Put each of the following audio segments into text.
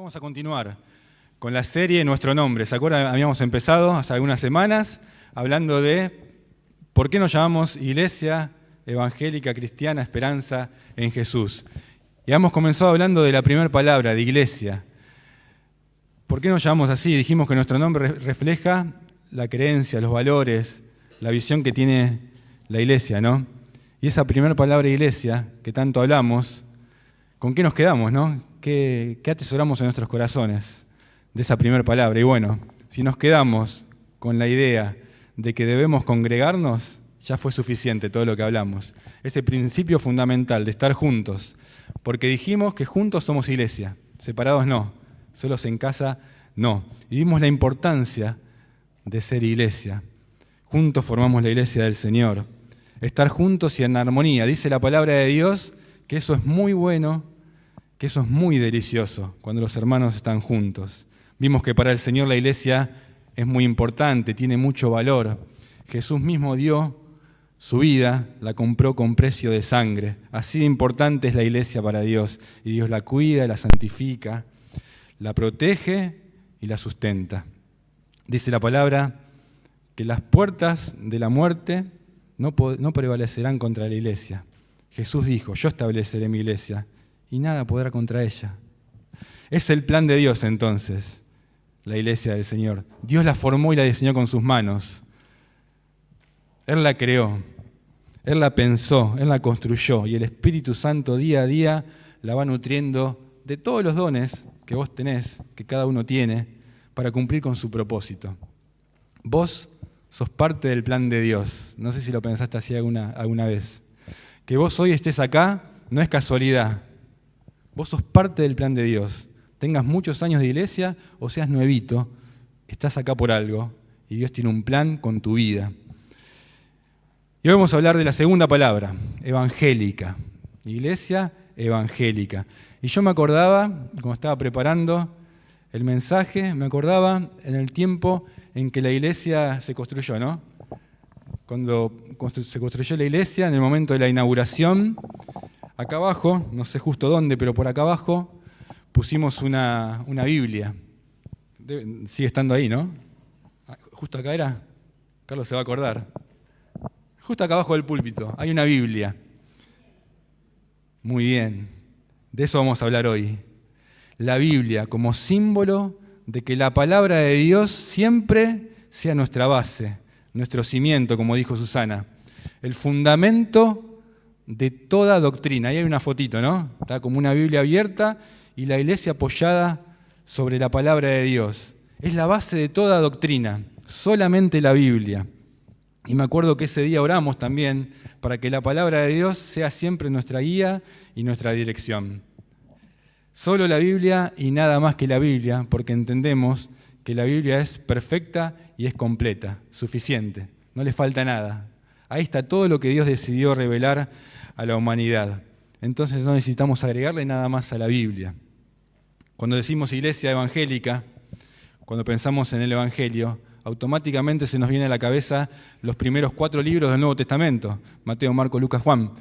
Vamos a continuar con la serie Nuestro Nombre. ¿Se acuerdan? Habíamos empezado hace algunas semanas hablando de por qué nos llamamos Iglesia Evangélica Cristiana Esperanza en Jesús. Y hemos comenzado hablando de la primera palabra, de iglesia. ¿Por qué nos llamamos así? Dijimos que nuestro nombre refleja la creencia, los valores, la visión que tiene la iglesia, ¿no? Y esa primera palabra iglesia, que tanto hablamos, ¿con qué nos quedamos, no? ¿Qué atesoramos en nuestros corazones de esa primera palabra? Y bueno, si nos quedamos con la idea de que debemos congregarnos, ya fue suficiente todo lo que hablamos. Ese principio fundamental de estar juntos, porque dijimos que juntos somos iglesia, separados no, solos en casa no. Y vimos la importancia de ser iglesia. Juntos formamos la iglesia del Señor. Estar juntos y en armonía. Dice la palabra de Dios que eso es muy bueno, que eso es muy delicioso cuando los hermanos están juntos. Vimos que para el Señor la iglesia es muy importante, tiene mucho valor. Jesús mismo dio su vida, la compró con precio de sangre. Así de importante es la iglesia para Dios. Y Dios la cuida, la santifica, la protege y la sustenta. Dice la palabra que las puertas de la muerte no prevalecerán contra la iglesia. Jesús dijo, yo estableceré mi iglesia y nada podrá contra ella. Es el plan de Dios entonces, la iglesia del Señor. Dios la formó y la diseñó con sus manos. Él la creó, Él la pensó, Él la construyó y el Espíritu Santo día a día la va nutriendo de todos los dones que vos tenés, que cada uno tiene, para cumplir con su propósito. Vos sos parte del plan de Dios. No sé si lo pensaste así alguna vez. Que vos hoy estés acá no es casualidad. Vos sos parte del plan de Dios. Tengas muchos años de iglesia o seas nuevito, estás acá por algo y Dios tiene un plan con tu vida. Y hoy vamos a hablar de la segunda palabra, evangélica. Iglesia evangélica. Y yo me acordaba, cuando estaba preparando el mensaje, me acordaba en el tiempo en que la iglesia se construyó, ¿no? Cuando se construyó la iglesia, en el momento de la inauguración, acá abajo, no sé justo dónde, pero por acá abajo, pusimos una Biblia. Sigue estando ahí, ¿no? Justo acá era. Carlos se va a acordar. Justo acá abajo del púlpito hay una Biblia. Muy bien. De eso vamos a hablar hoy. La Biblia como símbolo de que la palabra de Dios siempre sea nuestra base, nuestro cimiento, como dijo Susana, el fundamento de toda doctrina. Ahí hay una fotito, ¿no? Está como una Biblia abierta y la iglesia apoyada sobre la palabra de Dios. Es la base de toda doctrina, solamente la Biblia. Y me acuerdo que ese día oramos también para que la palabra de Dios sea siempre nuestra guía y nuestra dirección. Solo la Biblia y nada más que la Biblia, porque entendemos que la Biblia es perfecta y es completa, suficiente, no le falta nada. Ahí está todo lo que Dios decidió revelar a la humanidad. Entonces no necesitamos agregarle nada más a la Biblia. Cuando decimos iglesia evangélica, cuando pensamos en el Evangelio, automáticamente se nos viene a la cabeza los primeros 4 libros del Nuevo Testamento, Mateo, Marcos, Lucas, Juan,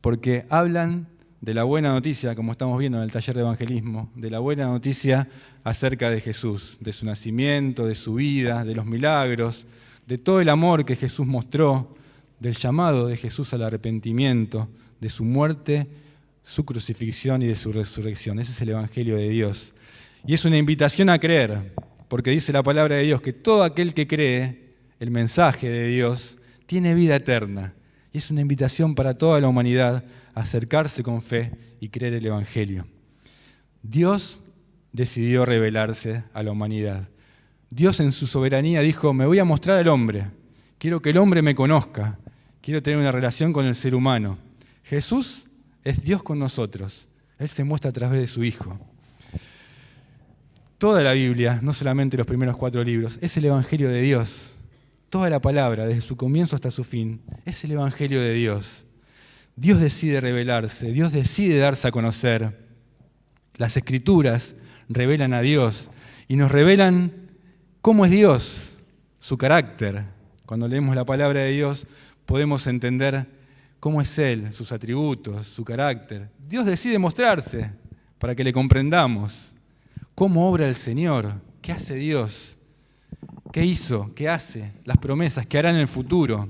porque hablan de la buena noticia, como estamos viendo en el taller de evangelismo, de la buena noticia acerca de Jesús, de su nacimiento, de su vida, de los milagros, de todo el amor que Jesús mostró, del llamado de Jesús al arrepentimiento, de su muerte, su crucifixión y de su resurrección. Ese es el Evangelio de Dios. Y es una invitación a creer, porque dice la palabra de Dios que todo aquel que cree el mensaje de Dios tiene vida eterna. Y es una invitación para toda la humanidad a acercarse con fe y creer el Evangelio. Dios decidió revelarse a la humanidad. Dios en su soberanía dijo, me voy a mostrar al hombre. Quiero que el hombre me conozca. Quiero tener una relación con el ser humano. Jesús es Dios con nosotros. Él se muestra a través de su Hijo. Toda la Biblia, no solamente los primeros 4 libros, es el Evangelio de Dios. Toda la palabra, desde su comienzo hasta su fin, es el Evangelio de Dios. Dios decide revelarse, Dios decide darse a conocer. Las Escrituras revelan a Dios y nos revelan cómo es Dios, su carácter. Cuando leemos la palabra de Dios podemos entender cómo es Él, sus atributos, su carácter. Dios decide mostrarse para que le comprendamos. ¿Cómo obra el Señor? ¿Qué hace Dios? ¿Qué hizo? ¿Qué hace? Las promesas, ¿qué hará en el futuro?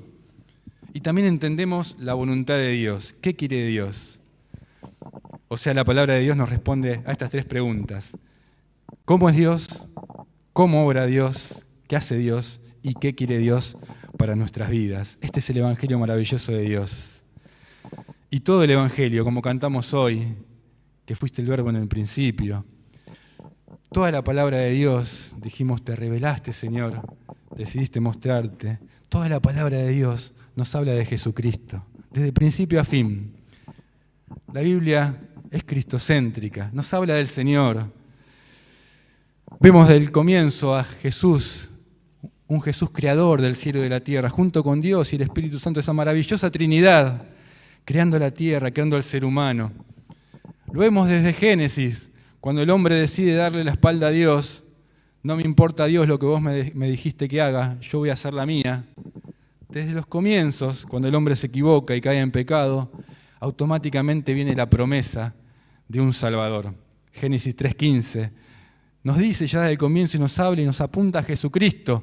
Y también entendemos la voluntad de Dios. ¿Qué quiere Dios? O sea, la palabra de Dios nos responde a estas tres preguntas. ¿Cómo es Dios? ¿Cómo obra Dios? ¿Qué hace Dios? ¿Y qué quiere Dios para nuestras vidas? Este es el Evangelio maravilloso de Dios. Y todo el Evangelio, como cantamos hoy, que fuiste el verbo en el principio, toda la palabra de Dios, dijimos, te revelaste, Señor, decidiste mostrarte. Toda la palabra de Dios nos habla de Jesucristo, desde principio a fin. La Biblia es cristocéntrica, nos habla del Señor. Vemos del comienzo a Jesús, un Jesús creador del cielo y de la tierra, junto con Dios y el Espíritu Santo, esa maravillosa Trinidad, creando la tierra, creando al ser humano. Lo vemos desde Génesis, cuando el hombre decide darle la espalda a Dios. No me importa, Dios, lo que vos me dijiste que haga, yo voy a hacer la mía. Desde los comienzos, cuando el hombre se equivoca y cae en pecado, automáticamente viene la promesa de un Salvador. Génesis 3:15 nos dice ya desde el comienzo y nos habla y nos apunta a Jesucristo,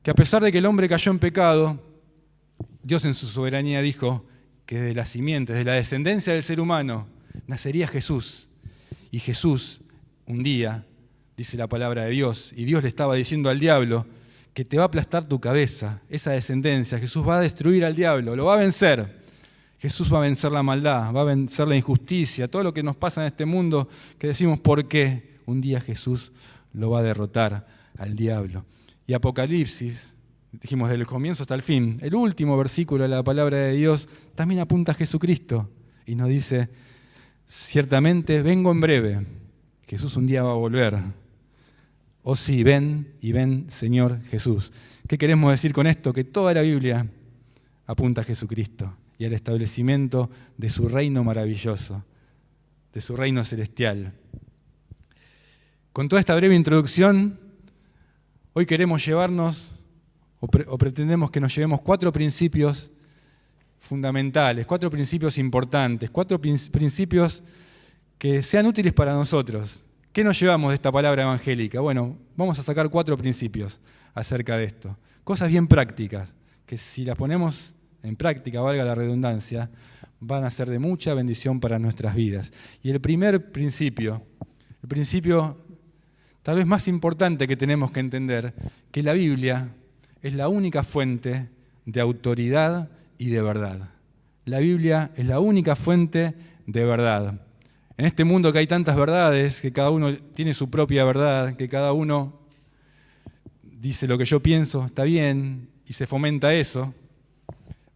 que a pesar de que el hombre cayó en pecado, Dios en su soberanía dijo que de las simientes, de la descendencia del ser humano, nacería Jesús. Y Jesús, un día, dice la palabra de Dios, y Dios le estaba diciendo al diablo que te va a aplastar tu cabeza, esa descendencia. Jesús va a destruir al diablo, lo va a vencer. Jesús va a vencer la maldad, va a vencer la injusticia, todo lo que nos pasa en este mundo que decimos ¿por qué? Un día Jesús lo va a derrotar al diablo. Y Apocalipsis, dijimos desde el comienzo hasta el fin, el último versículo de la palabra de Dios también apunta a Jesucristo y nos dice, ciertamente vengo en breve, Jesús un día va a volver. Oh sí, ven y ven Señor Jesús. ¿Qué queremos decir con esto? Que toda la Biblia apunta a Jesucristo y al establecimiento de su reino maravilloso, de su reino celestial. Con toda esta breve introducción, hoy queremos llevarnos, o pretendemos que nos llevemos 4 principios fundamentales, 4 principios importantes, 4 principios que sean útiles para nosotros. ¿Qué nos llevamos de esta palabra evangélica? Bueno, vamos a sacar 4 principios acerca de esto. Cosas bien prácticas, que si las ponemos en práctica, valga la redundancia, van a ser de mucha bendición para nuestras vidas. Y el primer principio, el principio tal vez más importante que tenemos que entender, que la Biblia es la única fuente de autoridad y de verdad. La Biblia es la única fuente de verdad. En este mundo que hay tantas verdades, que cada uno tiene su propia verdad, que cada uno dice lo que yo pienso está bien y se fomenta eso,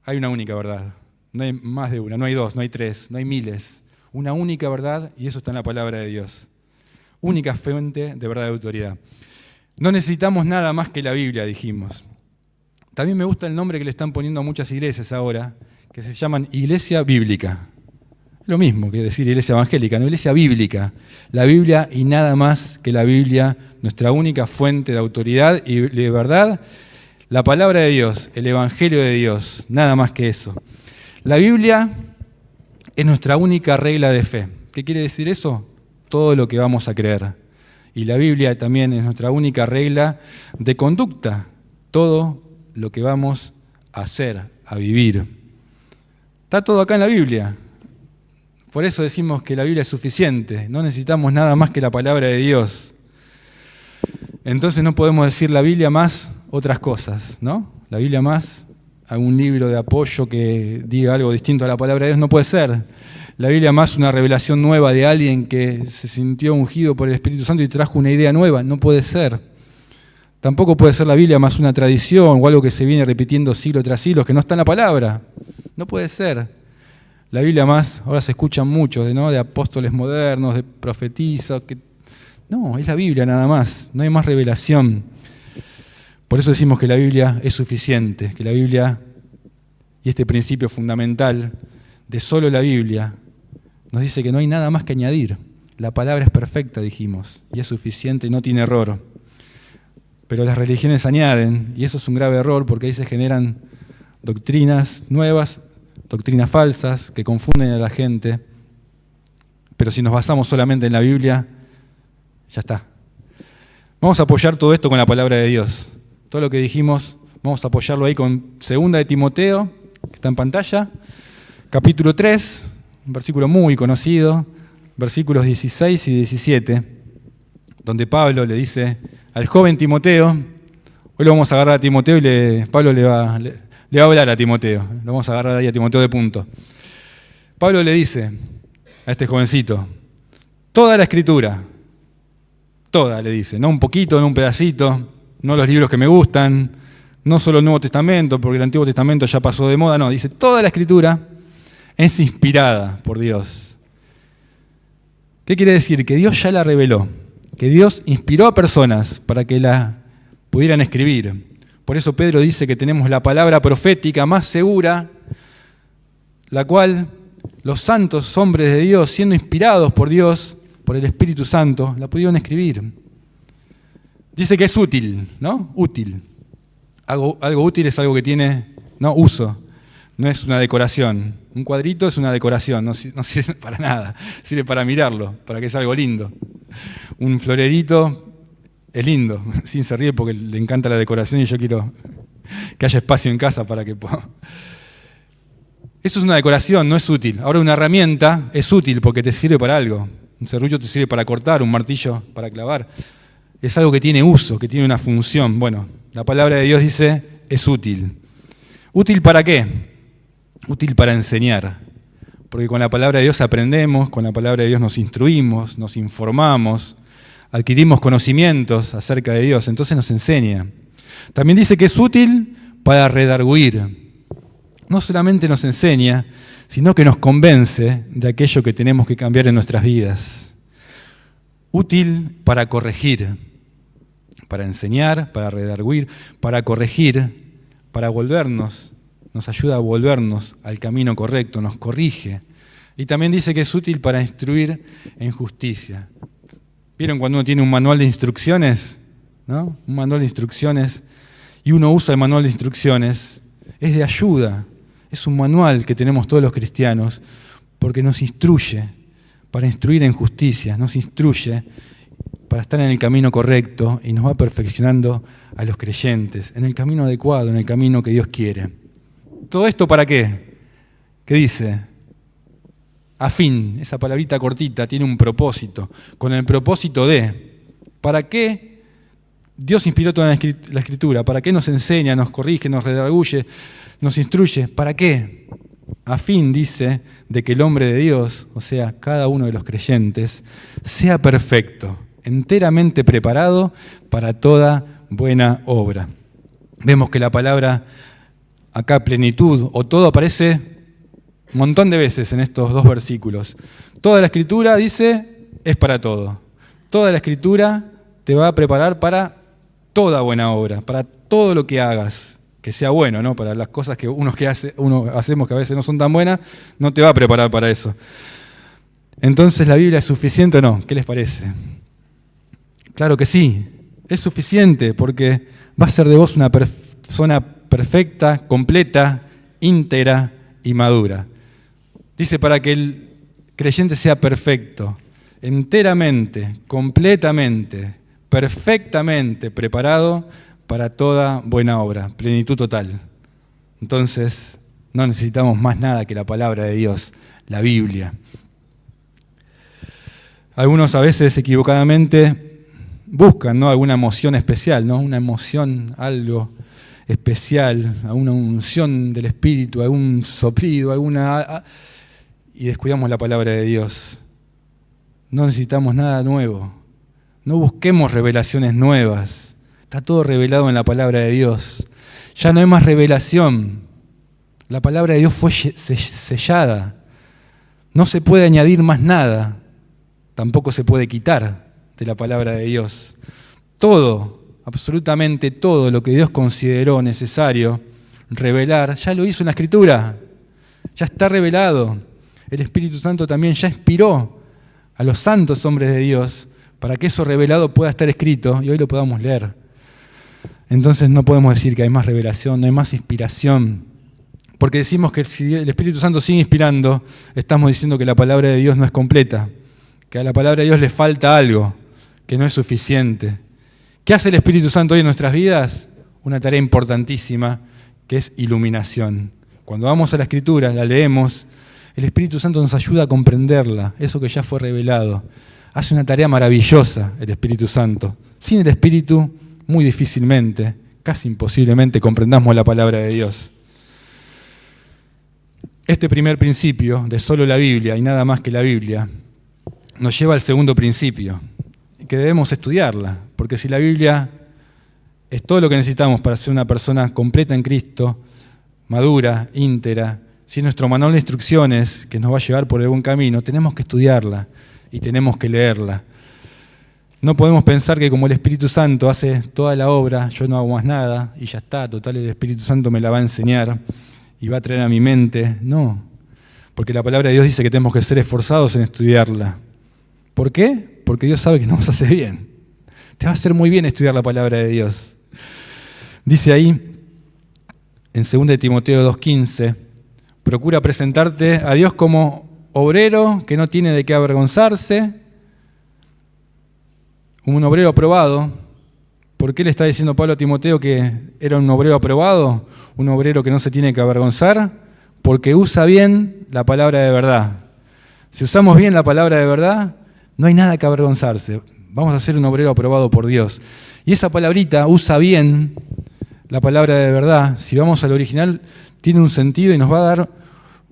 hay una única verdad. No hay más de una, no hay 2, no hay 3, no hay miles. Una única verdad y eso está en la palabra de Dios. Única fuente de verdad y autoridad. No necesitamos nada más que la Biblia, dijimos. También me gusta el nombre que le están poniendo a muchas iglesias ahora, que se llaman Iglesia Bíblica. Lo mismo que decir iglesia evangélica, no, iglesia bíblica. La Biblia y nada más que la Biblia, nuestra única fuente de autoridad y de verdad, la palabra de Dios, el Evangelio de Dios, nada más que eso. La Biblia es nuestra única regla de fe. ¿Qué quiere decir eso? Todo lo que vamos a creer. Y la Biblia también es nuestra única regla de conducta, todo lo que vamos a hacer, a vivir. Está todo acá en la Biblia. Por eso decimos que la Biblia es suficiente, no necesitamos nada más que la palabra de Dios. Entonces no podemos decir la Biblia más otras cosas, ¿no? La Biblia más algún libro de apoyo que diga algo distinto a la palabra de Dios, no puede ser. La Biblia más una revelación nueva de alguien que se sintió ungido por el Espíritu Santo y trajo una idea nueva, no puede ser. Tampoco puede ser la Biblia más una tradición o algo que se viene repitiendo siglo tras siglo, que no está en la palabra. No puede ser. La Biblia más, ahora se escuchan muchos, ¿no? De apóstoles modernos, de profetisas. No, es la Biblia nada más, no hay más revelación. Por eso decimos que la Biblia es suficiente, que la Biblia y este principio fundamental de solo la Biblia nos dice que no hay nada más que añadir. La palabra es perfecta, dijimos, y es suficiente y no tiene error. Pero las religiones añaden, y eso es un grave error porque ahí se generan doctrinas nuevas, doctrinas falsas que confunden a la gente. Pero si nos basamos solamente en la Biblia, ya está, Vamos a apoyar todo esto con la palabra de Dios. Todo lo que dijimos, vamos a apoyarlo ahí con 2 de Timoteo, que está en pantalla, capítulo 3, un versículo muy conocido, versículos 16 y 17, donde Pablo le dice al joven Timoteo, hoy lo vamos a agarrar a Timoteo y Pablo le va a hablar a Timoteo, lo vamos a agarrar ahí a Timoteo de punto. Pablo le dice a este jovencito, toda la Escritura, toda le dice, no un poquito, no un pedacito, no los libros que me gustan, no solo el Nuevo Testamento, porque el Antiguo Testamento ya pasó de moda, no, dice, toda la Escritura es inspirada por Dios. ¿Qué quiere decir? Que Dios ya la reveló, que Dios inspiró a personas para que la pudieran escribir. Por eso Pedro dice que tenemos la palabra profética más segura, la cual los santos hombres de Dios, siendo inspirados por Dios, por el Espíritu Santo, la pudieron escribir. Dice que es útil, ¿no? Útil. Algo útil es algo que tiene, ¿no? Uso, no es una decoración. Un cuadrito es una decoración, no sirve para nada, sirve para mirarlo, para que sea algo lindo. Un florerito es lindo, sin se ríe porque le encanta la decoración y yo quiero que haya espacio en casa para que pueda. Eso es una decoración, no es útil. Ahora una herramienta es útil porque te sirve para algo. Un serrucho te sirve para cortar, un martillo para clavar. Es algo que tiene uso, que tiene una función. Bueno, la palabra de Dios dice, es útil. ¿Útil para qué? Útil para enseñar. Porque con la palabra de Dios aprendemos, con la palabra de Dios nos instruimos, nos informamos, adquirimos conocimientos acerca de Dios, entonces nos enseña. También dice que es útil para redarguir. No solamente nos enseña, sino que nos convence de aquello que tenemos que cambiar en nuestras vidas. Útil para corregir, para enseñar, para redarguir, para corregir, para volvernos, nos ayuda a volvernos al camino correcto, nos corrige. Y también dice que es útil para instruir en justicia. ¿Vieron cuando uno tiene un manual de instrucciones? ¿No? Un manual de instrucciones, y uno usa el manual de instrucciones, es de ayuda. Es un manual que tenemos todos los cristianos porque nos instruye para instruir en justicia, nos instruye para estar en el camino correcto y nos va perfeccionando a los creyentes, en el camino adecuado, en el camino que Dios quiere. ¿Todo esto para qué? ¿Qué dice? A fin, esa palabrita cortita tiene un propósito, con el propósito de, ¿para qué Dios inspiró toda la Escritura? ¿Para qué nos enseña, nos corrige, nos redarguye, nos instruye? ¿Para qué? A fin, dice, de que el hombre de Dios, o sea, cada uno de los creyentes, sea perfecto, enteramente preparado para toda buena obra. Vemos que la palabra, acá plenitud o todo, aparece un montón de veces en estos 2 versículos. Toda la Escritura, dice, es para todo. Toda la Escritura te va a preparar para toda buena obra, para todo lo que hagas, que sea bueno, ¿no? Para las cosas que uno hacemos que a veces no son tan buenas, no te va a preparar para eso. Entonces, ¿la Biblia es suficiente o no? ¿Qué les parece? Claro que sí, es suficiente porque va a ser de vos una persona perfecta, completa, íntegra y madura. Dice, para que el creyente sea perfecto, enteramente, completamente, perfectamente preparado para toda buena obra, plenitud total. Entonces, no necesitamos más nada que la palabra de Dios, la Biblia. Algunos a veces equivocadamente buscan, ¿no?, alguna emoción especial, ¿no?, una emoción, algo especial, alguna unción del Espíritu, algún soplido, y descuidamos la palabra de Dios. No necesitamos nada nuevo. No busquemos revelaciones nuevas. Está todo revelado en la palabra de Dios. Ya no hay más revelación. La palabra de Dios fue sellada. No se puede añadir más nada. Tampoco se puede quitar de la palabra de Dios. Todo, absolutamente todo lo que Dios consideró necesario revelar, ya lo hizo en la Escritura. Ya está revelado. El Espíritu Santo también ya inspiró a los santos hombres de Dios para que eso revelado pueda estar escrito y hoy lo podamos leer. Entonces no podemos decir que hay más revelación, no hay más inspiración, porque decimos que si el Espíritu Santo sigue inspirando, estamos diciendo que la palabra de Dios no es completa, que a la palabra de Dios le falta algo, que no es suficiente, ¿Qué hace el Espíritu Santo hoy en nuestras vidas? Una tarea importantísima, que es iluminación. Cuando vamos a la Escritura, la leemos, el Espíritu Santo nos ayuda a comprenderla, eso que ya fue revelado. Hace una tarea maravillosa el Espíritu Santo. Sin el Espíritu, muy difícilmente, casi imposiblemente, comprendamos la palabra de Dios. Este primer principio de solo la Biblia y nada más que la Biblia nos lleva al segundo principio, que debemos estudiarla, porque si la Biblia es todo lo que necesitamos para ser una persona completa en Cristo, madura, íntegra, si es nuestro manual de instrucciones que nos va a llevar por el buen camino, tenemos que estudiarla y tenemos que leerla. No podemos pensar que como el Espíritu Santo hace toda la obra, yo no hago más nada y ya está, total el Espíritu Santo me la va a enseñar y va a traer a mi mente. No, porque la palabra de Dios dice que tenemos que ser esforzados en estudiarla. ¿Por qué? Porque Dios sabe que nos hace bien. Te va a hacer muy bien estudiar la palabra de Dios. Dice ahí, en 2 Timoteo 2:15, procura presentarte a Dios como obrero que no tiene de qué avergonzarse, un obrero aprobado. ¿Por qué le está diciendo Pablo a Timoteo que era un obrero aprobado? Un obrero que no se tiene que avergonzar, porque usa bien la palabra de verdad. Si usamos bien la palabra de verdad, no hay nada que avergonzarse. Vamos a ser un obrero aprobado por Dios. Y esa palabrita, usa bien la palabra de verdad, si vamos al original, tiene un sentido y nos va a dar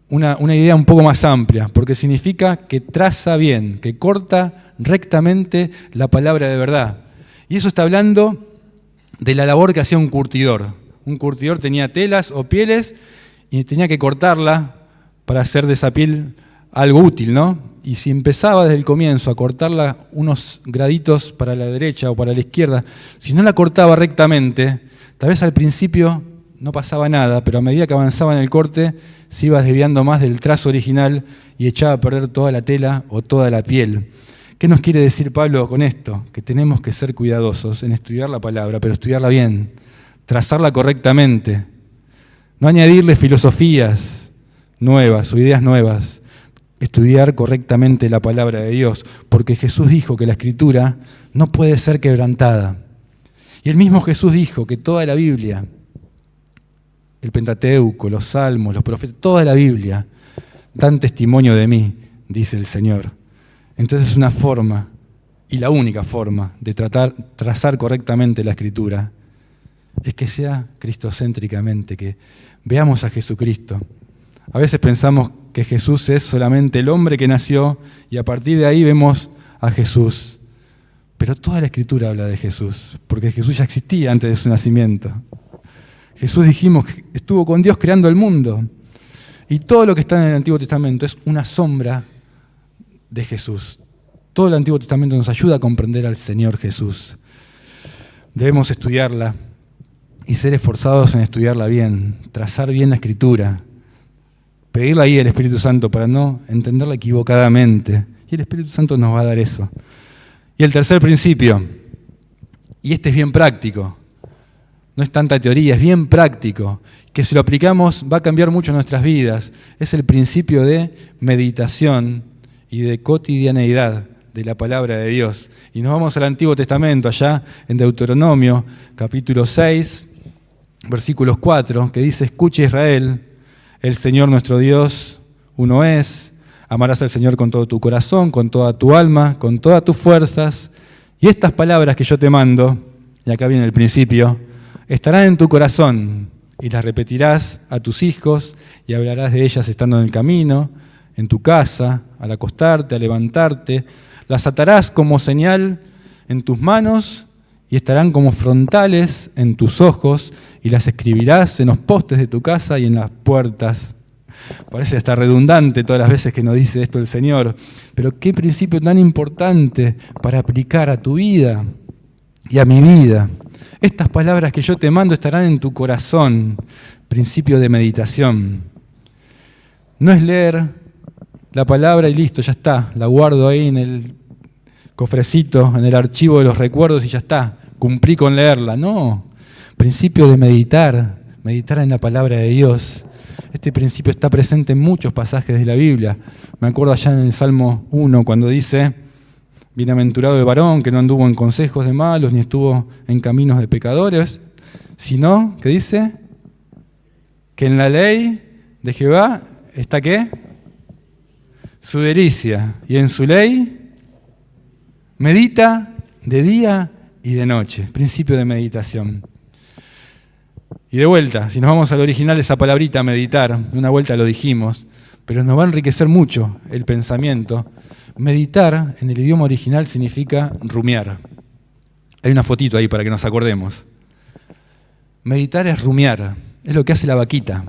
una idea un poco más amplia, porque significa que traza bien, que corta rectamente la palabra de verdad. Y eso está hablando de la labor que hacía un curtidor. Un curtidor tenía telas o pieles y tenía que cortarla para hacer de esa piel algo útil, ¿no? Y si empezaba desde el comienzo a cortarla unos graditos para la derecha o para la izquierda, si no la cortaba rectamente, tal vez al principio no pasaba nada, pero a medida que avanzaba en el corte, se iba desviando más del trazo original y echaba a perder toda la tela o toda la piel. ¿Qué nos quiere decir Pablo con esto? Que tenemos que ser cuidadosos en estudiar la palabra, pero estudiarla bien, trazarla correctamente, no añadirle filosofías nuevas o ideas nuevas, estudiar correctamente la palabra de Dios, porque Jesús dijo que la Escritura no puede ser quebrantada. Y el mismo Jesús dijo que toda la Biblia, el Pentateuco, los Salmos, los profetas, toda la Biblia dan testimonio de mí, dice el Señor. Entonces es una forma, y la única forma, de trazar correctamente la Escritura, es que sea cristocéntricamente, que veamos a Jesucristo. A veces pensamos que Jesús es solamente el hombre que nació y a partir de ahí vemos a Jesús. Pero toda la Escritura habla de Jesús, porque Jesús ya existía antes de su nacimiento. Jesús, dijimos, estuvo con Dios creando el mundo. Y todo lo que está en el Antiguo Testamento es una sombra de Jesús. Todo el Antiguo Testamento nos ayuda a comprender al Señor Jesús. Debemos estudiarla y ser esforzados en estudiarla bien, trazar bien la Escritura, pedirle ahí al Espíritu Santo para no entenderla equivocadamente. Y el Espíritu Santo nos va a dar eso. Y el tercer principio, y este es bien práctico, no es tanta teoría, es bien práctico, que si lo aplicamos va a cambiar mucho nuestras vidas, es el principio de meditación y de cotidianeidad de la palabra de Dios. Y nos vamos al Antiguo Testamento, allá en Deuteronomio, capítulo 6, versículos 4, que dice: escucha Israel, el Señor nuestro Dios, uno es, amarás al Señor con todo tu corazón, con toda tu alma, con todas tus fuerzas, y estas palabras que yo te mando, y acá viene el principio, estarán en tu corazón, y las repetirás a tus hijos, y hablarás de ellas estando en el camino, en tu casa, al acostarte, al levantarte, las atarás como señal en tus manos, y estarán como frontales en tus ojos, y las escribirás en los postes de tu casa y en las puertas. Parece hasta redundante todas las veces que nos dice esto el Señor, pero qué principio tan importante para aplicar a tu vida y a mi vida. Estas palabras que yo te mando estarán en tu corazón, principio de meditación. No es leer la palabra y listo, ya está, la guardo ahí en el cofrecito, en el archivo de los recuerdos y ya está, cumplí con leerla. No, principio de meditar en la palabra de Dios. Este principio está presente en muchos pasajes de la Biblia. Me acuerdo allá en el Salmo 1 cuando dice: Bienaventurado el varón que no anduvo en consejos de malos, ni estuvo en caminos de pecadores, sino, ¿qué dice? Que en la ley de Jehová está, ¿qué? Su delicia, y en su ley medita de día y de noche. Principio de meditación. Y de vuelta, si nos vamos al original, esa palabrita meditar, de una vuelta lo dijimos, pero nos va a enriquecer mucho el pensamiento. Meditar en el idioma original significa rumiar. Hay una fotito ahí para que nos acordemos. Meditar es rumiar, es lo que hace la vaquita.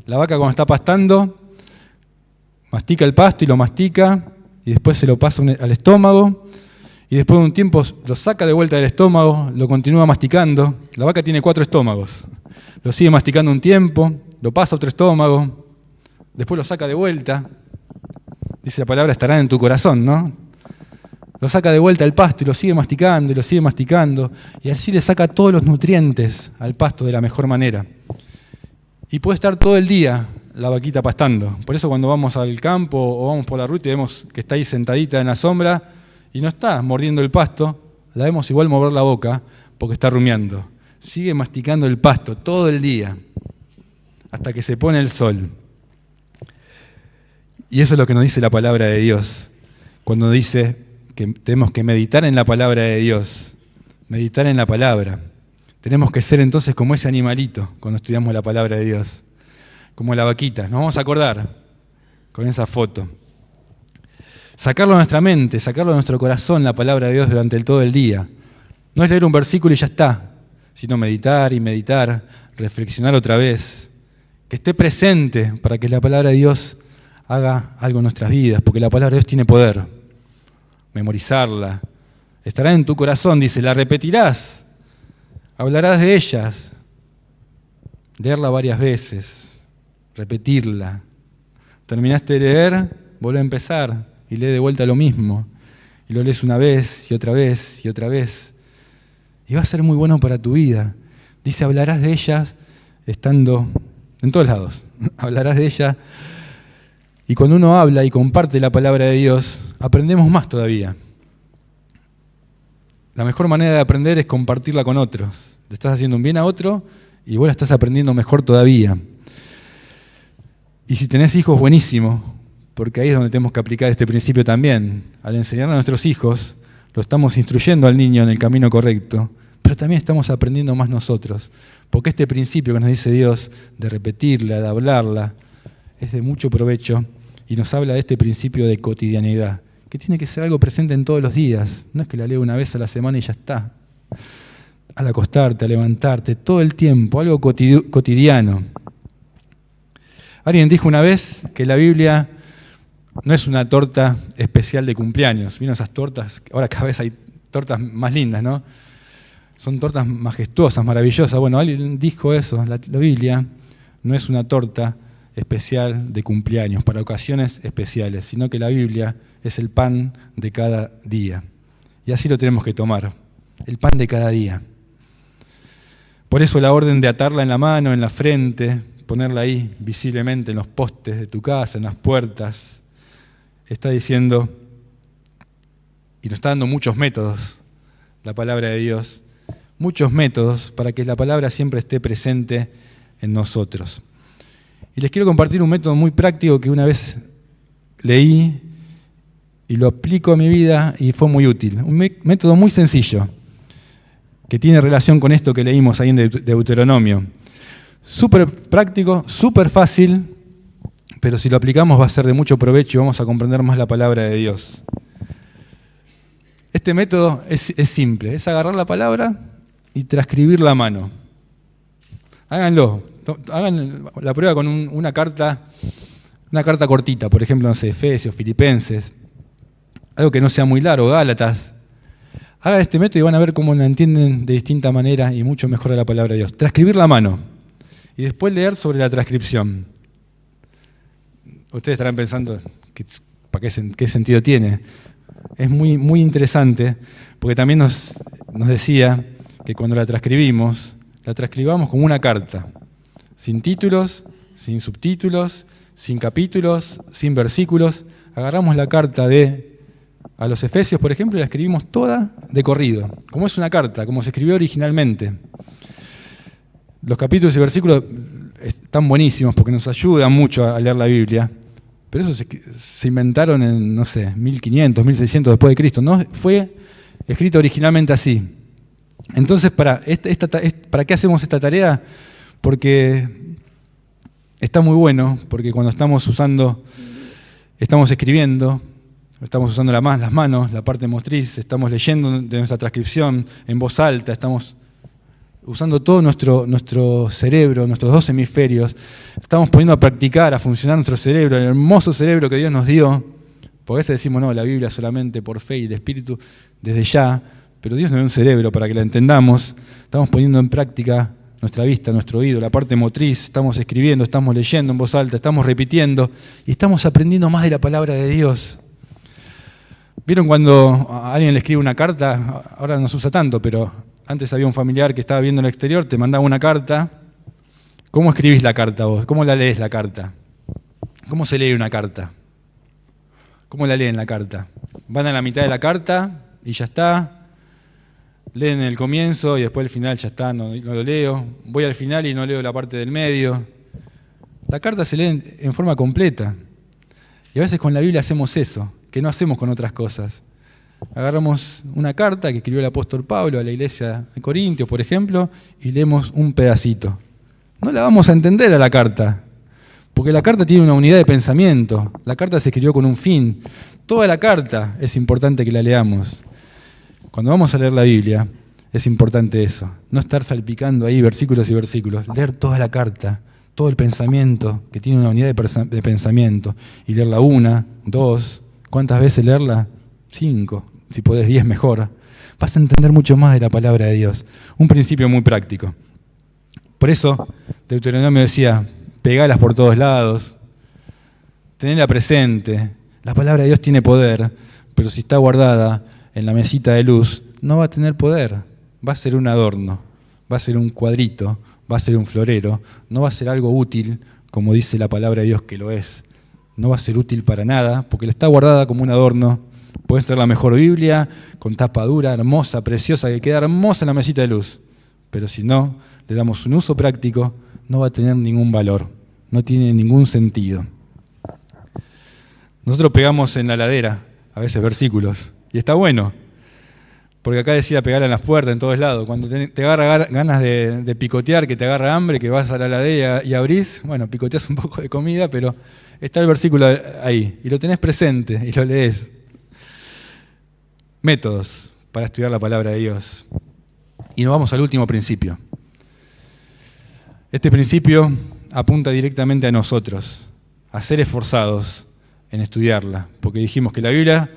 La vaca cuando está pastando, mastica el pasto y lo mastica, y después se lo pasa al estómago, y después de un tiempo lo saca de vuelta del estómago, lo continúa masticando. La vaca tiene 4 estómagos. Lo sigue masticando un tiempo, lo pasa a otro estómago, después lo saca de vuelta. Dice la palabra, estará en tu corazón, ¿no? Lo saca de vuelta al pasto y lo sigue masticando y lo sigue masticando. Y así le saca todos los nutrientes al pasto de la mejor manera. Y puede estar todo el día la vaquita pastando. Por eso cuando vamos al campo o vamos por la ruta y vemos que está ahí sentadita en la sombra y no está mordiendo el pasto, la vemos igual mover la boca porque está rumiando. Sigue masticando el pasto todo el día hasta que se pone el sol. Y eso es lo que nos dice la palabra de Dios, cuando dice que tenemos que meditar en la palabra de Dios, meditar en la palabra. Tenemos que ser entonces como ese animalito cuando estudiamos la palabra de Dios, como la vaquita. Nos vamos a acordar con esa foto. Sacarlo de nuestra mente, sacarlo de nuestro corazón, la palabra de Dios durante todo el día. No es leer un versículo y ya está, sino meditar y meditar, reflexionar otra vez, que esté presente para que la palabra de Dios haga algo en nuestras vidas, porque la palabra de Dios tiene poder. Memorizarla. Estará en tu corazón, dice, la repetirás, hablarás de ellas, leerla varias veces, repetirla. Terminaste de leer, vuelve a empezar y lee de vuelta lo mismo. Y lo lees una vez y otra vez y otra vez. Y va a ser muy bueno para tu vida. Dice, hablarás de ellas estando en todos lados. Hablarás de ellas. Y cuando uno habla y comparte la palabra de Dios, aprendemos más todavía. La mejor manera de aprender es compartirla con otros. Le estás haciendo un bien a otro y vos la estás aprendiendo mejor todavía. Y si tenés hijos, buenísimo, porque ahí es donde tenemos que aplicar este principio también. Al enseñar a nuestros hijos, lo estamos instruyendo al niño en el camino correcto, pero también estamos aprendiendo más nosotros, porque este principio que nos dice Dios de repetirla, de hablarla, es de mucho provecho y nos habla de este principio de cotidianidad, que tiene que ser algo presente en todos los días. No es que la leo una vez a la semana y ya está. Al acostarte, al levantarte, todo el tiempo, algo cotidiano. Alguien dijo una vez que la Biblia no es una torta especial de cumpleaños. ¿Vieron esas tortas? Ahora cada vez hay tortas más lindas, ¿no? Son tortas majestuosas, maravillosas. Bueno, alguien dijo eso. La Biblia no es una torta especial de cumpleaños, para ocasiones especiales, sino que la Biblia es el pan de cada día. Y así lo tenemos que tomar, el pan de cada día. Por eso la orden de atarla en la mano, en la frente, ponerla ahí visiblemente en los postes de tu casa, en las puertas, está diciendo, y nos está dando muchos métodos, la palabra de Dios, muchos métodos para que la palabra siempre esté presente en nosotros. Y les quiero compartir un método muy práctico que una vez leí y lo aplico a mi vida y fue muy útil. Un método muy sencillo que tiene relación con esto que leímos ahí en Deuteronomio. Súper práctico, súper fácil, pero si lo aplicamos va a ser de mucho provecho y vamos a comprender más la palabra de Dios. Este método es simple, es agarrar la palabra y transcribirla a mano. Háganlo, hagan la prueba con una carta cortita, por ejemplo, no sé, Efesios, Filipenses, algo que no sea muy largo, Gálatas. Hagan este método y van a ver cómo la entienden de distinta manera y mucho mejor a la palabra de Dios. Transcribirla a mano y después leer sobre la transcripción. Ustedes estarán pensando, ¿qué sentido tiene? Es muy, muy interesante, porque también nos decía que cuando la transcribimos, la transcribamos como una carta, sin títulos, sin subtítulos, sin capítulos, sin versículos. Agarramos la carta de a los Efesios, por ejemplo, y la escribimos toda de corrido, como es una carta, como se escribió originalmente. Los capítulos y versículos están buenísimos porque nos ayudan mucho a leer la Biblia, pero eso se inventaron en, 1500, 1600 después de Cristo. No fue escrito originalmente así. Entonces, ¿para qué hacemos esta tarea? Porque está muy bueno, porque cuando estamos escribiendo, estamos usando las manos, la parte motriz, estamos leyendo de nuestra transcripción en voz alta, estamos usando todo nuestro cerebro, nuestros 2 hemisferios, estamos poniendo a practicar, a funcionar nuestro cerebro, el hermoso cerebro que Dios nos dio, porque a veces decimos, no, la Biblia solamente por fe y el Espíritu desde ya, pero Dios nos dio un cerebro para que la entendamos, estamos poniendo en práctica nuestra vista, nuestro oído, la parte motriz, estamos escribiendo, estamos leyendo en voz alta, estamos repitiendo y estamos aprendiendo más de la palabra de Dios. ¿Vieron cuando a alguien le escribe una carta? Ahora no se usa tanto, pero antes había un familiar que estaba viendo en el exterior, te mandaba una carta. ¿Cómo escribís la carta vos? ¿Cómo la lees la carta? ¿Cómo se lee una carta? ¿Cómo la leen la carta? Van a la mitad de la carta y ya está. Leen el comienzo y después el final ya está, no lo leo. Voy al final y no leo la parte del medio. La carta se lee en forma completa. Y a veces con la Biblia hacemos eso, que no hacemos con otras cosas. Agarramos una carta que escribió el apóstol Pablo a la iglesia de Corintios, por ejemplo, y leemos un pedacito. No la vamos a entender a la carta, porque la carta tiene una unidad de pensamiento. La carta se escribió con un fin. Toda la carta es importante que la leamos. Cuando vamos a leer la Biblia, es importante eso. No estar salpicando ahí versículos y versículos. Leer toda la carta, todo el pensamiento, que tiene una unidad de pensamiento. Y leerla 1, 2, ¿cuántas veces leerla? 5, si podés 10 mejor. Vas a entender mucho más de la palabra de Dios. Un principio muy práctico. Por eso, Deuteronomio decía, pegalas por todos lados, tenela presente. La palabra de Dios tiene poder, pero si está guardada en la mesita de luz, no va a tener poder. Va a ser un adorno, va a ser un cuadrito, va a ser un florero, no va a ser algo útil, como dice la palabra de Dios que lo es. No va a ser útil para nada, porque está guardada como un adorno. Puedes tener la mejor Biblia, con tapa dura, hermosa, preciosa, que queda hermosa en la mesita de luz. Pero si no le damos un uso práctico, no va a tener ningún valor, no tiene ningún sentido. Nosotros pegamos en la ladera, a veces versículos, y está bueno, porque acá decía pegar en las puertas, en todos lados. Cuando te agarra ganas de picotear, que te agarra hambre, que vas a la ladera y abrís, bueno, picoteás un poco de comida, pero está el versículo ahí, y lo tenés presente, y lo lees. Métodos para estudiar la palabra de Dios. Y nos vamos al último principio. Este principio apunta directamente a nosotros, a ser esforzados en estudiarla, porque dijimos que la Biblia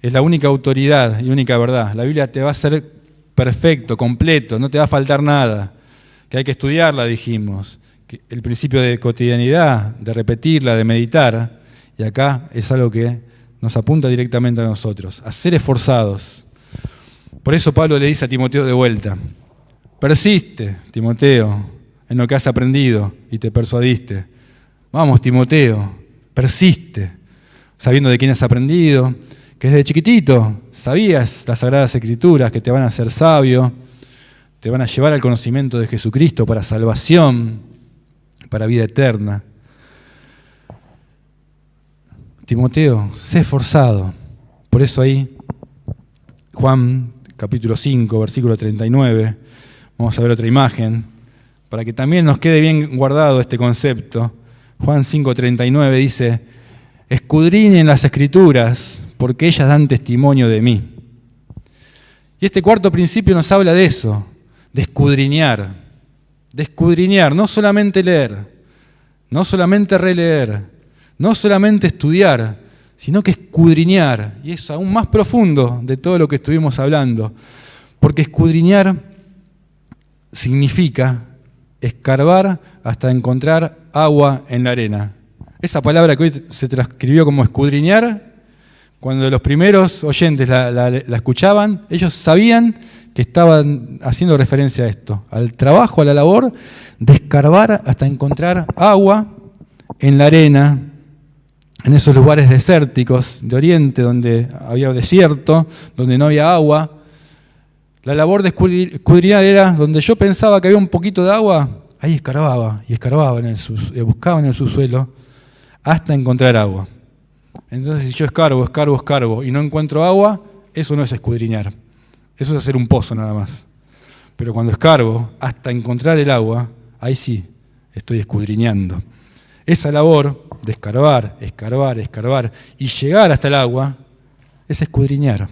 es la única autoridad y única verdad. La Biblia te va a hacer perfecto, completo, no te va a faltar nada. Que hay que estudiarla, dijimos. Que el principio de cotidianidad, de repetirla, de meditar. Y acá es algo que nos apunta directamente a nosotros, a ser esforzados. Por eso Pablo le dice a Timoteo de vuelta, persiste, Timoteo, en lo que has aprendido y te persuadiste. Vamos, Timoteo, persiste, sabiendo de quién has aprendido, que desde chiquitito sabías las Sagradas Escrituras que te van a hacer sabio, te van a llevar al conocimiento de Jesucristo para salvación, para vida eterna. Timoteo, sé esforzado. Por eso ahí, Juan capítulo 5, versículo 39, vamos a ver otra imagen, para que también nos quede bien guardado este concepto. Juan 5:39 dice, escudriñen las Escrituras, porque ellas dan testimonio de mí. Y este cuarto principio nos habla de eso, de escudriñar, no solamente leer, no solamente releer, no solamente estudiar, sino que escudriñar, y es aún más profundo de todo lo que estuvimos hablando, porque escudriñar significa escarbar hasta encontrar agua en la arena. Esa palabra que hoy se transcribió como escudriñar, cuando los primeros oyentes la escuchaban, ellos sabían que estaban haciendo referencia a esto, al trabajo, a la labor de escarbar hasta encontrar agua en la arena, en esos lugares desérticos de Oriente, donde había desierto, donde no había agua. La labor de escudriñar era donde yo pensaba que había un poquito de agua, ahí escarbaba y escarbaba, buscaba en el subsuelo hasta encontrar agua. Entonces, si yo escarbo y no encuentro agua, eso no es escudriñar. Eso es hacer un pozo nada más. Pero cuando escarbo hasta encontrar el agua, ahí sí, estoy escudriñando. Esa labor de escarbar y llegar hasta el agua es escudriñar.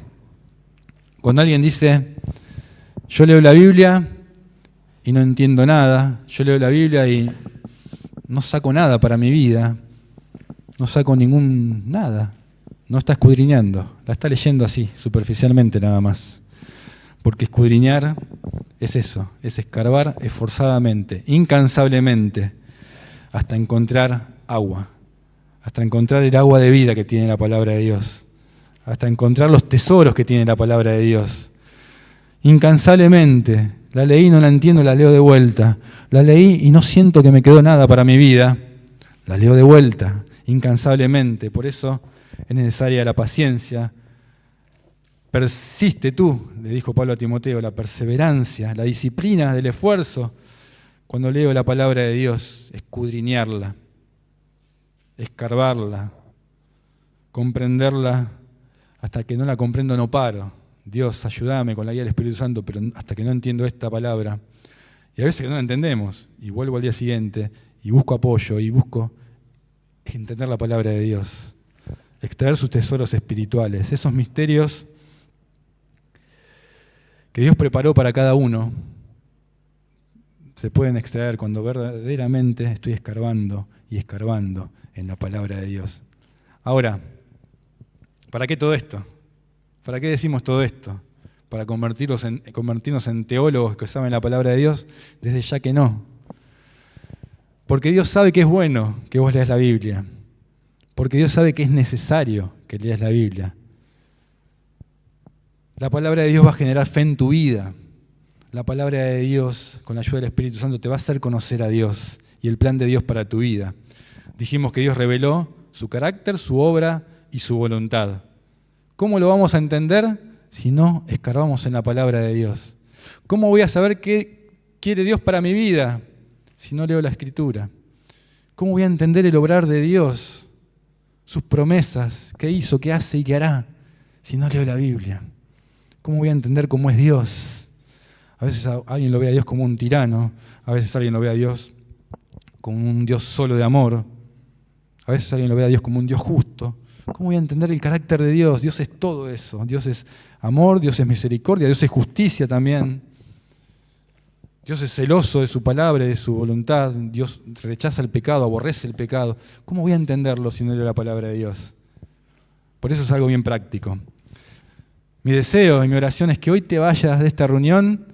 Cuando alguien dice, yo leo la Biblia y no entiendo nada, yo leo la Biblia y no saco nada para mi vida, no saco nada, no está escudriñando, la está leyendo así, superficialmente nada más. Porque escudriñar es eso, es escarbar esforzadamente, incansablemente, hasta encontrar agua, hasta encontrar el agua de vida que tiene la palabra de Dios, hasta encontrar los tesoros que tiene la palabra de Dios. Incansablemente, la leí, no la entiendo, la leo de vuelta. La leí y no siento que me quedó nada para mi vida, la leo de vuelta, incansablemente. Por eso es necesaria la paciencia. Persiste tú, le dijo Pablo a Timoteo, la perseverancia, la disciplina del esfuerzo. Cuando leo la palabra de Dios, escudriñarla, escarbarla, comprenderla, hasta que no la comprendo no paro. Dios, ayúdame con la guía del Espíritu Santo, pero hasta que no entiendo esta palabra. Y a veces que no la entendemos, y vuelvo al día siguiente, y busco apoyo, y busco entender la palabra de Dios, extraer sus tesoros espirituales, esos misterios que Dios preparó para cada uno, se pueden extraer cuando verdaderamente estoy escarbando en la palabra de Dios. Ahora, ¿para qué todo esto? ¿Para qué decimos todo esto? ¿Para convertirnos en teólogos que saben la palabra de Dios? Desde ya que no. Porque Dios sabe que es bueno que vos leas la Biblia. Porque Dios sabe que es necesario que leas la Biblia. La palabra de Dios va a generar fe en tu vida. La palabra de Dios, con la ayuda del Espíritu Santo, te va a hacer conocer a Dios y el plan de Dios para tu vida. Dijimos que Dios reveló su carácter, su obra y su voluntad. ¿Cómo lo vamos a entender si no escarbamos en la palabra de Dios? ¿Cómo voy a saber qué quiere Dios para mi vida si no leo la Escritura? ¿Cómo voy a entender el obrar de Dios, sus promesas, qué hizo, qué hace y qué hará si no leo la Biblia? ¿Cómo voy a entender cómo es Dios? A veces alguien lo ve a Dios como un tirano, a veces alguien lo ve a Dios como un Dios solo de amor, a veces alguien lo ve a Dios como un Dios justo. ¿Cómo voy a entender el carácter de Dios? Dios es todo eso. Dios es amor, Dios es misericordia, Dios es justicia también. Dios es celoso de su palabra y de su voluntad. Dios rechaza el pecado, aborrece el pecado. ¿Cómo voy a entenderlo si no leo la palabra de Dios? Por eso es algo bien práctico. Mi deseo y mi oración es que hoy te vayas de esta reunión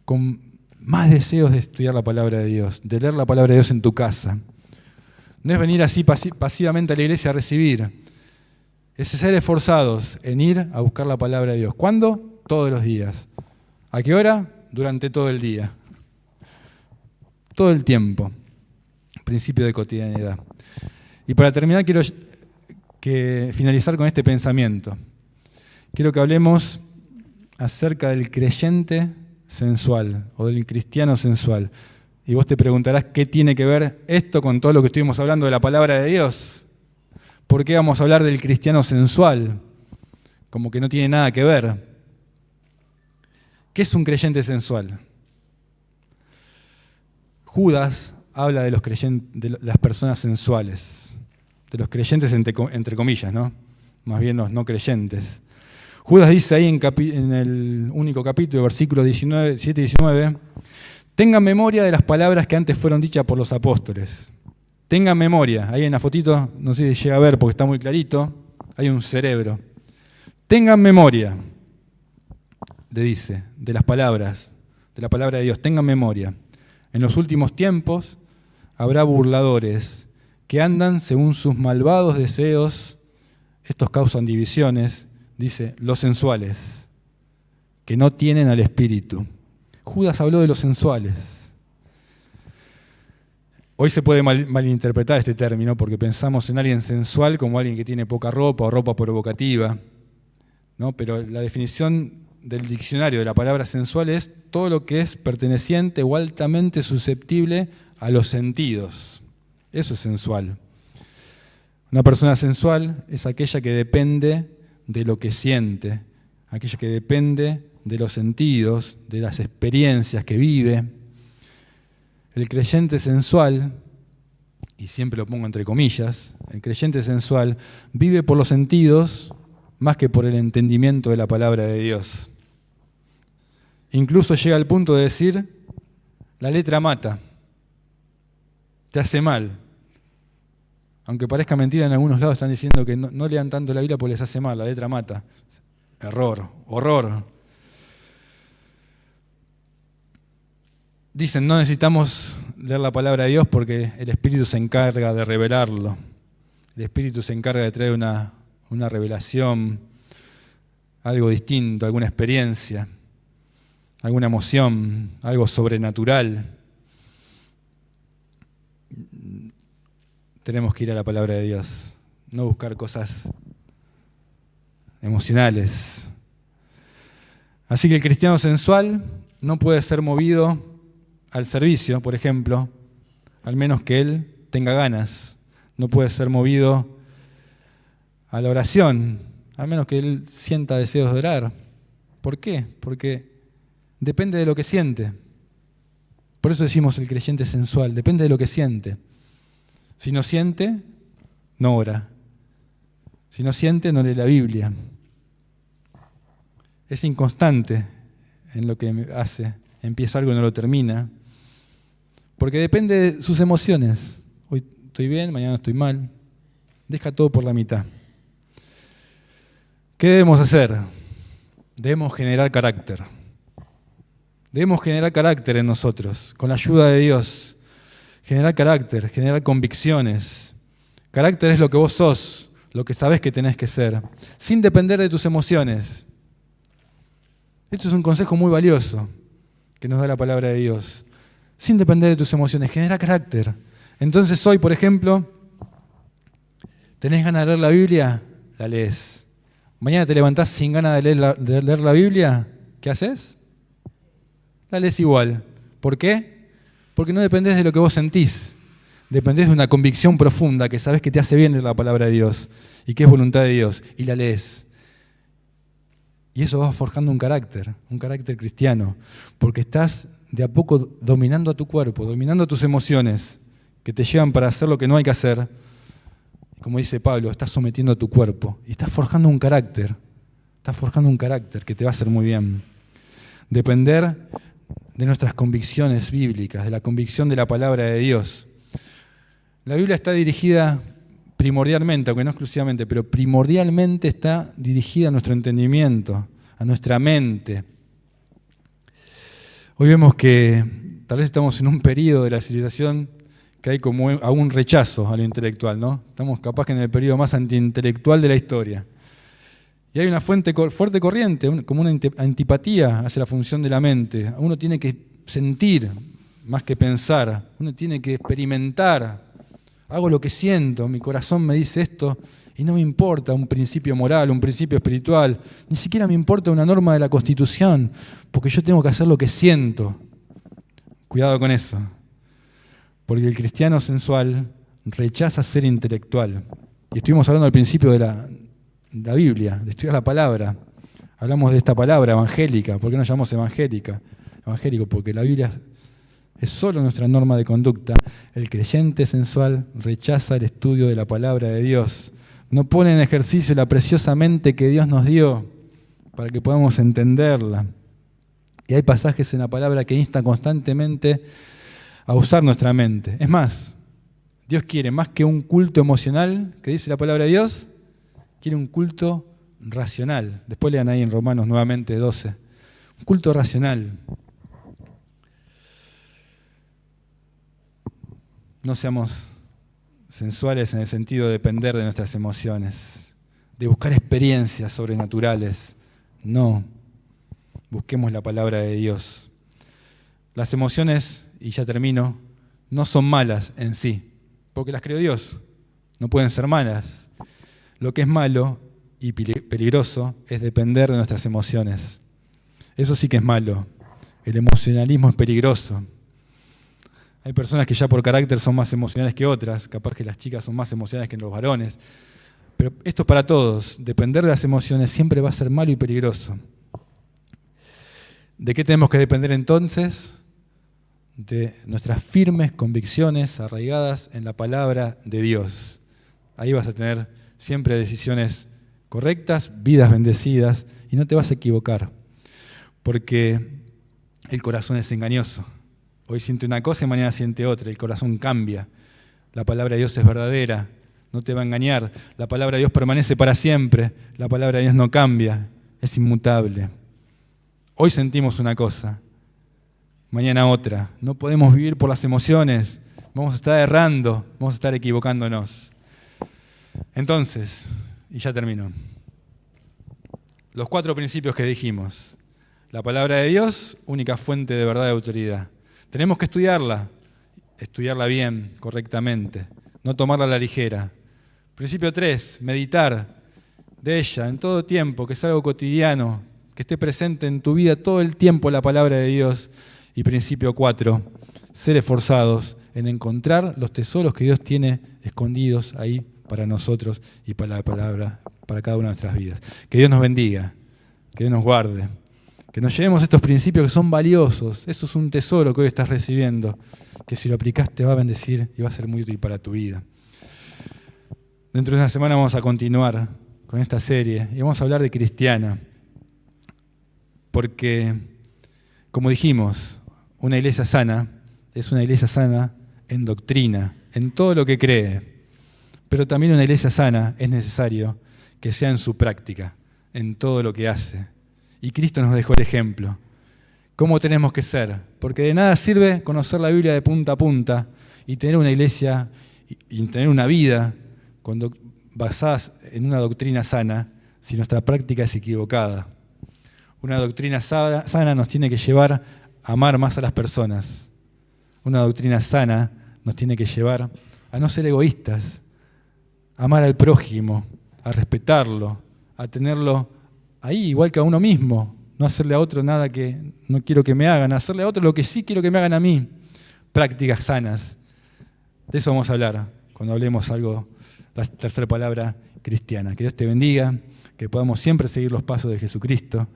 con más deseos de estudiar la palabra de Dios, de leer la palabra de Dios en tu casa. No es venir así pasivamente a la iglesia a recibir. Es ser esforzados en ir a buscar la palabra de Dios. ¿Cuándo? Todos los días. ¿A qué hora? Durante todo el día. Todo el tiempo. Principio de cotidianidad. Y para terminar quiero finalizar con este pensamiento. Quiero que hablemos acerca del creyente sensual o del cristiano sensual. Y vos te preguntarás qué tiene que ver esto con todo lo que estuvimos hablando de la palabra de Dios. ¿Por qué vamos a hablar del cristiano sensual? Como que no tiene nada que ver. ¿Qué es un creyente sensual? Judas habla de de las personas sensuales, de los creyentes entre comillas, ¿no? Más bien los no creyentes. Judas dice ahí en el único capítulo, versículos 7 y 19, tengan memoria de las palabras que antes fueron dichas por los apóstoles. Tengan memoria, ahí en la fotito, no sé si llega a ver porque está muy clarito, hay un cerebro. Tengan memoria, le dice, de las palabras, de la palabra de Dios, tengan memoria. En los últimos tiempos habrá burladores que andan según sus malvados deseos, estos causan divisiones, dice, los sensuales, que no tienen al Espíritu. Judas habló de los sensuales. Hoy se puede malinterpretar este término porque pensamos en alguien sensual como alguien que tiene poca ropa o ropa provocativa, ¿no? Pero la definición del diccionario de la palabra sensual es todo lo que es perteneciente o altamente susceptible a los sentidos. Eso es sensual. Una persona sensual es aquella que depende de lo que siente, aquella que depende de los sentidos, de las experiencias que vive. El creyente sensual, y siempre lo pongo entre comillas, el creyente sensual vive por los sentidos más que por el entendimiento de la palabra de Dios. Incluso llega al punto de decir, la letra mata, te hace mal. Aunque parezca mentira, en algunos lados están diciendo que no lean tanto la Biblia porque les hace mal, la letra mata. Error, horror. Dicen, no necesitamos leer la palabra de Dios porque el Espíritu se encarga de revelarlo. El Espíritu se encarga de traer una revelación, algo distinto, alguna experiencia, alguna emoción, algo sobrenatural. Tenemos que ir a la palabra de Dios, no buscar cosas emocionales. Así que el cristiano sensual no puede ser movido al servicio, por ejemplo, al menos que él tenga ganas. No puede ser movido a la oración, al menos que él sienta deseos de orar. ¿Por qué? Porque depende de lo que siente. Por eso decimos el creyente sensual, depende de lo que siente. Si no siente, no ora. Si no siente, no lee la Biblia. Es inconstante en lo que hace. Empieza algo y no lo termina. Porque depende de sus emociones. Hoy estoy bien, mañana estoy mal. Deja todo por la mitad. ¿Qué debemos hacer? Debemos generar carácter. Debemos generar carácter en nosotros, con la ayuda de Dios. Generar carácter, generar convicciones. Carácter es lo que vos sos, lo que sabés que tenés que ser, sin depender de tus emociones. Esto es un consejo muy valioso que nos da la palabra de Dios. Sin depender de tus emociones, genera carácter. Entonces hoy, por ejemplo, ¿tenés ganas de leer la Biblia? La lees. Mañana te levantás sin ganas de leer la Biblia, ¿qué haces? La lees igual. ¿Por qué? Porque no dependés de lo que vos sentís. Dependés de una convicción profunda que sabés que te hace bien leer la palabra de Dios y que es voluntad de Dios. Y la lees. Y eso va forjando un carácter cristiano. Porque estás de a poco dominando a tu cuerpo, dominando tus emociones que te llevan para hacer lo que no hay que hacer. Como dice Pablo, estás sometiendo a tu cuerpo y estás forjando un carácter. Estás forjando un carácter que te va a hacer muy bien. Depender de nuestras convicciones bíblicas, de la convicción de la palabra de Dios. La Biblia está dirigida primordialmente, aunque no exclusivamente, pero primordialmente está dirigida a nuestro entendimiento, a nuestra mente. Hoy vemos que tal vez estamos en un periodo de la civilización que hay como aún un rechazo a lo intelectual, ¿no? Estamos capaz que en el periodo más antiintelectual de la historia. Y hay una fuerte corriente, como una antipatía hacia la función de la mente. Uno tiene que sentir más que pensar, uno tiene que experimentar. Hago lo que siento, mi corazón me dice esto y no me importa un principio moral, un principio espiritual, ni siquiera me importa una norma de la Constitución, porque yo tengo que hacer lo que siento. Cuidado con eso, porque el cristiano sensual rechaza ser intelectual. Y estuvimos hablando al principio de la Biblia, de estudiar la palabra. Hablamos de esta palabra evangélica. ¿Por qué nos llamamos evangélica? Evangélico, porque la Biblia es solo nuestra norma de conducta. El creyente sensual rechaza el estudio de la palabra de Dios. No pone en ejercicio la preciosa mente que Dios nos dio para que podamos entenderla. Y hay pasajes en la palabra que instan constantemente a usar nuestra mente. Es más, Dios quiere más que un culto emocional, que dice la palabra de Dios, quiere un culto racional. Después lean ahí en Romanos nuevamente 12. Un culto racional. No seamos sensuales en el sentido de depender de nuestras emociones, de buscar experiencias sobrenaturales. No, busquemos la palabra de Dios. Las emociones, y ya termino, no son malas en sí, porque las creó Dios. No pueden ser malas. Lo que es malo y peligroso es depender de nuestras emociones. Eso sí que es malo. El emocionalismo es peligroso. Hay personas que ya por carácter son más emocionales que otras, capaz que las chicas son más emocionales que los varones. Pero esto es para todos. Depender de las emociones siempre va a ser malo y peligroso. ¿De qué tenemos que depender entonces? De nuestras firmes convicciones arraigadas en la palabra de Dios. Ahí vas a tener siempre decisiones correctas, vidas bendecidas, y no te vas a equivocar, porque el corazón es engañoso. Hoy siente una cosa y mañana siente otra, el corazón cambia. La palabra de Dios es verdadera, no te va a engañar. La palabra de Dios permanece para siempre, la palabra de Dios no cambia, es inmutable. Hoy sentimos una cosa, mañana otra. No podemos vivir por las emociones, vamos a estar errando, vamos a estar equivocándonos. Entonces, y ya termino, los 4 principios que dijimos. La palabra de Dios, única fuente de verdad y autoridad. Tenemos que estudiarla bien, correctamente, no tomarla a la ligera. Principio 3, meditar de ella en todo tiempo, que es algo cotidiano, que esté presente en tu vida todo el tiempo la palabra de Dios. Y principio 4, ser esforzados en encontrar los tesoros que Dios tiene escondidos ahí para nosotros y para la palabra, para cada una de nuestras vidas. Que Dios nos bendiga, que Dios nos guarde, que nos llevemos estos principios que son valiosos. Esto es un tesoro que hoy estás recibiendo, que si lo aplicás te va a bendecir y va a ser muy útil para tu vida. Dentro de una semana vamos a continuar con esta serie y vamos a hablar de Cristiana, porque, como dijimos, una iglesia sana es una iglesia sana en doctrina, en todo lo que cree. Pero también una iglesia sana es necesario que sea en su práctica, en todo lo que hace. Y Cristo nos dejó el ejemplo. ¿Cómo tenemos que ser? Porque de nada sirve conocer la Biblia de punta a punta y tener una iglesia y tener una vida basadas en una doctrina sana si nuestra práctica es equivocada. Una doctrina sana nos tiene que llevar a amar más a las personas. Una doctrina sana nos tiene que llevar a no ser egoístas, a amar al prójimo, a respetarlo, a tenerlo ahí igual que a uno mismo, no hacerle a otro nada que no quiero que me hagan, hacerle a otro lo que sí quiero que me hagan a mí. Prácticas sanas. De eso vamos a hablar cuando hablemos algo, la tercera palabra cristiana. Que Dios te bendiga, que podamos siempre seguir los pasos de Jesucristo,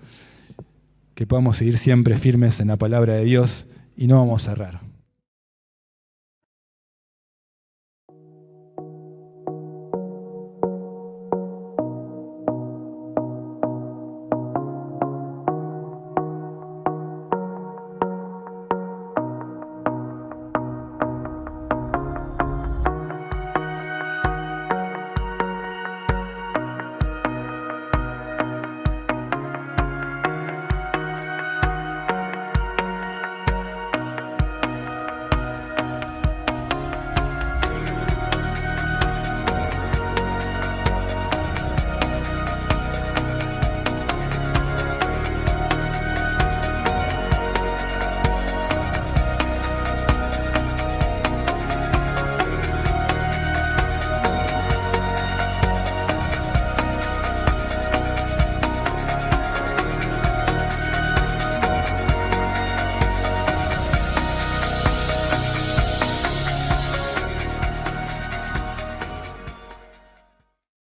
que podamos seguir siempre firmes en la palabra de Dios y no vamos a errar.